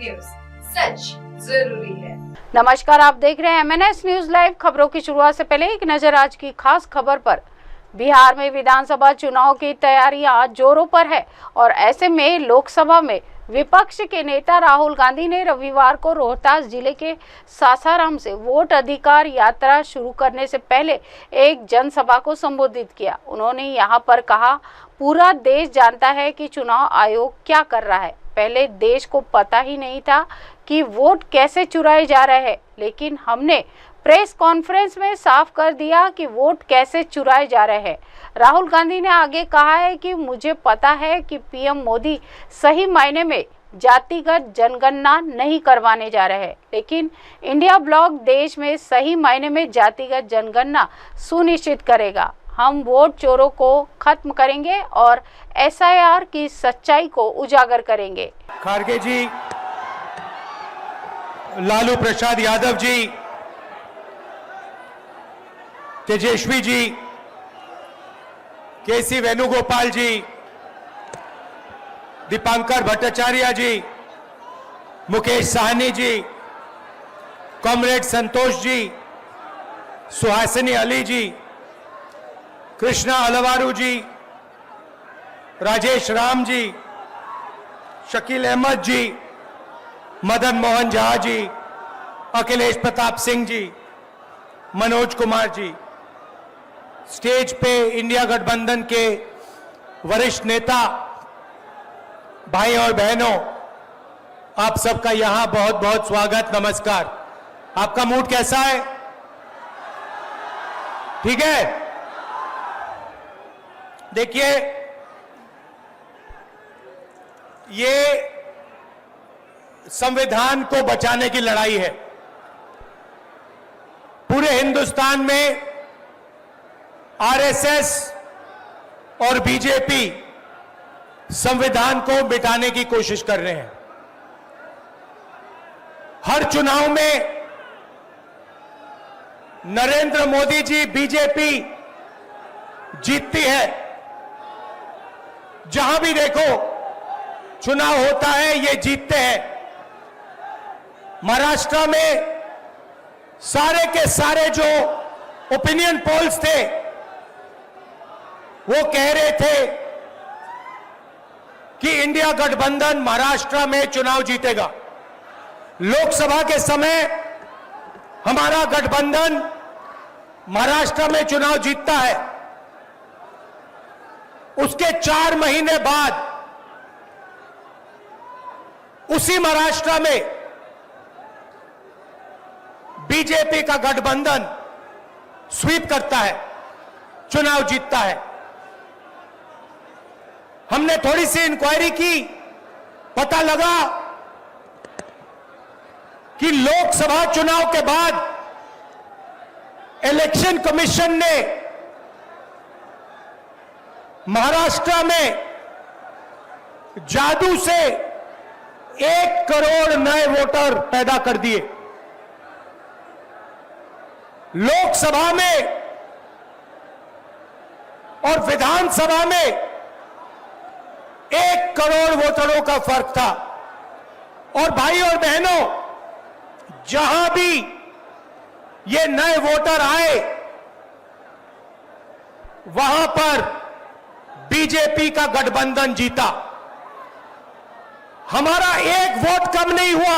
News, सच जरूरी है। नमस्कार, आप देख रहे हैं MNS न्यूज लाइव। खबरों की शुरुआत से पहले एक नजर आज की खास खबर पर। बिहार में विधानसभा चुनाव की तैयारियां जोरों पर है और ऐसे में लोकसभा में विपक्ष के नेता राहुल गांधी ने रविवार को रोहतास जिले के सासाराम से वोट अधिकार यात्रा शुरू करने से पहले एक जनसभा को संबोधित किया। उन्होंने यहां पर कहा, पूरा देश जानता है कि चुनाव आयोग क्या कर रहा है। पहले देश को पता ही नहीं था कि वोट कैसे चुराए जा रहे हैं, लेकिन हमने प्रेस कॉन्फ्रेंस में साफ कर दिया कि वोट कैसे चुराए जा रहे हैं। राहुल गांधी ने आगे कहा है कि मुझे पता है कि पीएम मोदी सही मायने में जातिगत जनगणना नहीं करवाने जा रहे हैं, लेकिन इंडिया ब्लॉक देश में सही मायने में जातिगत जनगणना सुनिश्चित करेगा। हम वोट चोरों को खत्म करेंगे और SIR की सच्चाई को उजागर करेंगे। खारगे जी, लालू प्रसाद यादव जी, तेजस्वी जी, KC वेणुगोपाल जी, दीपांकर भट्टाचार्य जी, मुकेश साहनी जी, कॉमरेड संतोष जी, सुहासिनी अली जी, कृष्णा अलवारू जी, राजेश राम जी, शकील अहमद जी, मदन मोहन झा जी, अखिलेश प्रताप सिंह जी, मनोज कुमार जी, स्टेज पे इंडिया गठबंधन के वरिष्ठ नेता भाई और बहनों, आप सबका यहां बहुत बहुत स्वागत, नमस्कार। आपका मूड कैसा है? ठीक है? देखिए, ये संविधान को बचाने की लड़ाई है। पूरे हिंदुस्तान में RSS और बीजेपी संविधान को मिटाने की कोशिश कर रहे हैं। हर चुनाव में नरेंद्र मोदी जी, बीजेपी जीतती है। जहां भी देखो चुनाव होता है, ये जीतते हैं। महाराष्ट्र में सारे के सारे जो ओपिनियन पोल्स थे वो कह रहे थे कि इंडिया गठबंधन महाराष्ट्र में चुनाव जीतेगा। लोकसभा के समय हमारा गठबंधन महाराष्ट्र में चुनाव जीतता है। उसके 4 महीने बाद उसी महाराष्ट्र में बीजेपी का गठबंधन स्वीप करता है, चुनाव जीतता है। हमने थोड़ी सी इंक्वायरी की, पता लगा कि लोकसभा चुनाव के बाद इलेक्शन कमीशन ने महाराष्ट्र में जादू से 1 करोड़ नए वोटर पैदा कर दिए। लोकसभा में और विधानसभा में 1 करोड़ वोटरों का फर्क था। और भाई और बहनों, जहां भी ये नए वोटर आए, वहां पर बीजेपी का गठबंधन जीता। हमारा 1 वोट कम नहीं हुआ।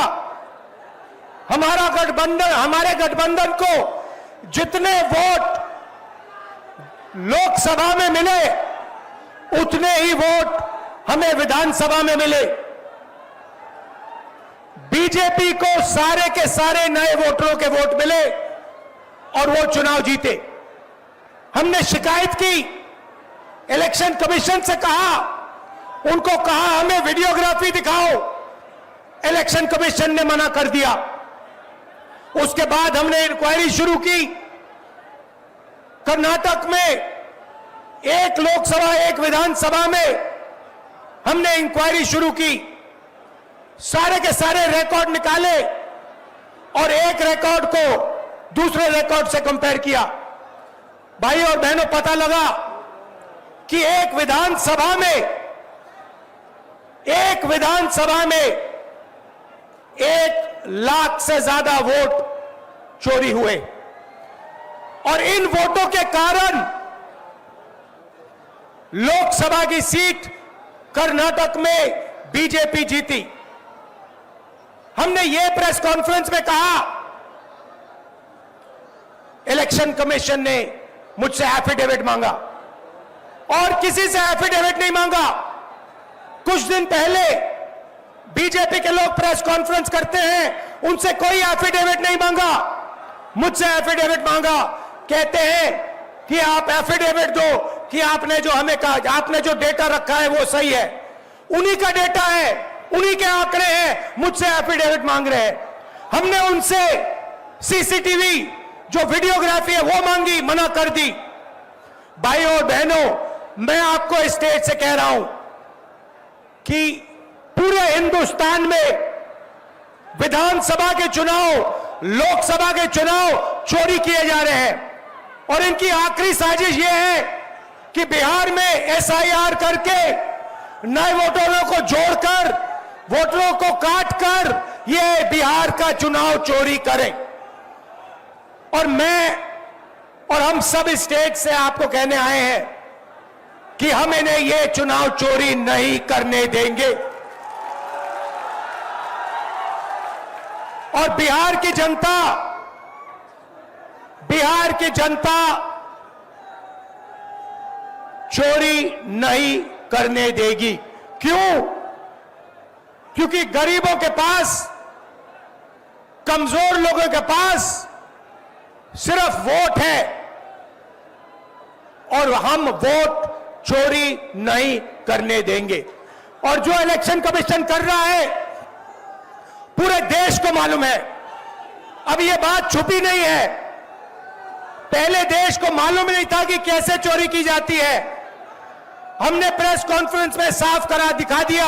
हमारे गठबंधन को जितने वोट लोकसभा में मिले, उतने ही वोट हमें विधानसभा में मिले। बीजेपी को सारे के सारे नए वोटरों के वोट मिले और वो चुनाव जीते। हमने शिकायत की, इलेक्शन कमीशन से कहा, उनको कहा हमें वीडियोग्राफी दिखाओ। इलेक्शन कमीशन ने मना कर दिया। उसके बाद हमने इंक्वायरी शुरू की। कर्नाटक में 1 लोकसभा 1 विधानसभा में हमने इंक्वायरी शुरू की। सारे के सारे रिकॉर्ड निकाले और एक रिकॉर्ड को दूसरे रिकॉर्ड से कंपेयर किया। भाई और बहनों, पता लगा कि एक विधानसभा में 1 लाख से ज्यादा वोट चोरी हुए और इन वोटों के कारण लोकसभा की सीट कर्नाटक में बीजेपी जीती। हमने यह प्रेस कॉन्फ्रेंस में कहा, इलेक्शन कमीशन ने मुझसे एफिडेविट मांगा और किसी से एफिडेविट नहीं मांगा। कुछ दिन पहले बीजेपी के लोग प्रेस कॉन्फ्रेंस करते हैं, उनसे कोई एफिडेविट नहीं मांगा, मुझसे एफिडेविट मांगा। कहते हैं कि आप एफिडेविट दो कि आपने जो हमें कहा, आपने जो डेटा रखा है वो सही है। उन्हीं का डेटा है, उन्हीं के आंकड़े हैं, मुझसे एफिडेविट मांग रहे हैं। हमने उनसे सीसीटीवी जो वीडियोग्राफी है वो मांगी, मना कर दी। भाइयों और बहनों, मैं आपको इस स्टेज से कह रहा हूं कि पूरे हिंदुस्तान में विधानसभा के चुनाव, लोकसभा के चुनाव चोरी किए जा रहे हैं और इनकी आखिरी साजिश यह है कि बिहार में एसआईआर करके नए वोटरों को जोड़कर, वोटरों को काटकर ये बिहार का चुनाव चोरी करें। और मैं और हम सब स्टेट से आपको कहने आए हैं कि हम इन्हें ये चुनाव चोरी नहीं करने देंगे। और बिहार की जनता चोरी नहीं करने देगी। क्यों? क्योंकि गरीबों के पास, कमजोर लोगों के पास सिर्फ वोट है और हम वोट चोरी नहीं करने देंगे। और जो इलेक्शन कमीशन कर रहा है पूरे देश को मालूम है। अब ये बात छुपी नहीं है, पहले देश को मालूम नहीं था कि कैसे चोरी की जाती है। हमने प्रेस कॉन्फ्रेंस में साफ करा दिखा दिया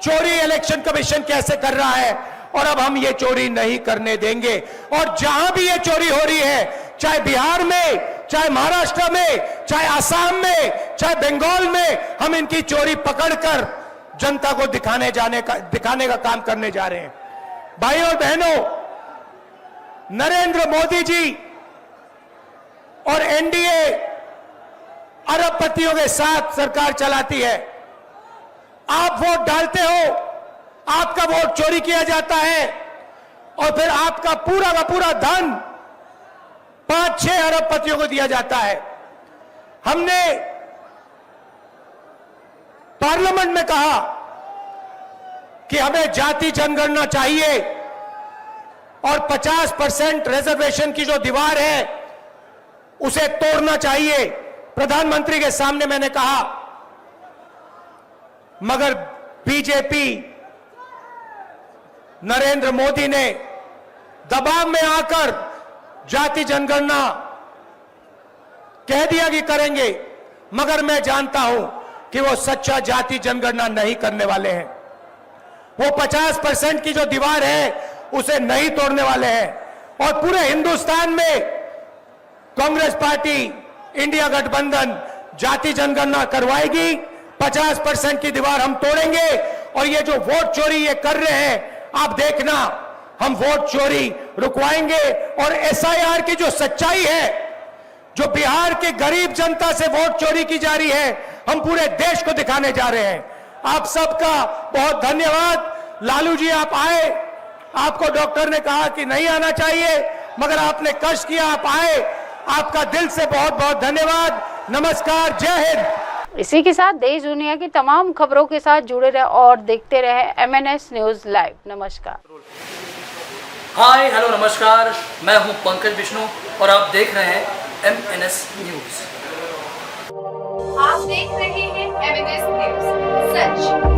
चोरी इलेक्शन कमीशन कैसे कर रहा है और अब हम ये चोरी नहीं करने देंगे। और जहां भी ये चोरी हो रही है, चाहे बिहार में, चाहे महाराष्ट्र में, चाहे असम में, चाहे बंगाल में, हम इनकी चोरी पकड़कर जनता को दिखाने का काम करने जा रहे हैं। भाइयों और बहनों, नरेंद्र मोदी जी और एनडीए अरबपतियों के साथ सरकार चलाती है। आप वोट डालते हो, आपका वोट चोरी किया जाता है और फिर आपका पूरा का पूरा धन 5-6 अरबपतियों को दिया जाता है। हमने पार्लियामेंट में कहा कि हमें जाति जनगणना चाहिए और 50% रिजर्वेशन की जो दीवार है उसे तोड़ना चाहिए। प्रधानमंत्री के सामने मैंने कहा, मगर बीजेपी, नरेंद्र मोदी ने दबाव में आकर जाति जनगणना कह दिया कि करेंगे, मगर मैं जानता हूं कि वो सच्चा जाति जनगणना नहीं करने वाले हैं। वो 50% की जो दीवार है उसे नहीं तोड़ने वाले हैं। और पूरे हिंदुस्तान में कांग्रेस पार्टी, इंडिया गठबंधन जाति जनगणना करवाएगी, 50% की दीवार हम तोड़ेंगे। और ये जो वोट चोरी ये कर रहे हैं, आप देखना, हम वोट चोरी रुकवाएंगे। और एसआईआर की जो सच्चाई है, जो बिहार के गरीब जनता से वोट चोरी की जा रही है, हम पूरे देश को दिखाने जा रहे हैं। आप सबका बहुत धन्यवाद। लालू जी, आप आए, आपको डॉक्टर ने कहा कि नहीं आना चाहिए, मगर आपने कष्ट किया, आप आए, आपका दिल से बहुत बहुत धन्यवाद। नमस्कार, जय हिंद। इसी के साथ देश दुनिया की तमाम खबरों के साथ जुड़े रहे और देखते रहे MNS न्यूज लाइव। नमस्कार। हाय हेलो नमस्कार, मैं हूं पंकज विष्णु और आप देख रहे हैं MNS न्यूज। आप देख रहे हैं MNS न्यूज, सच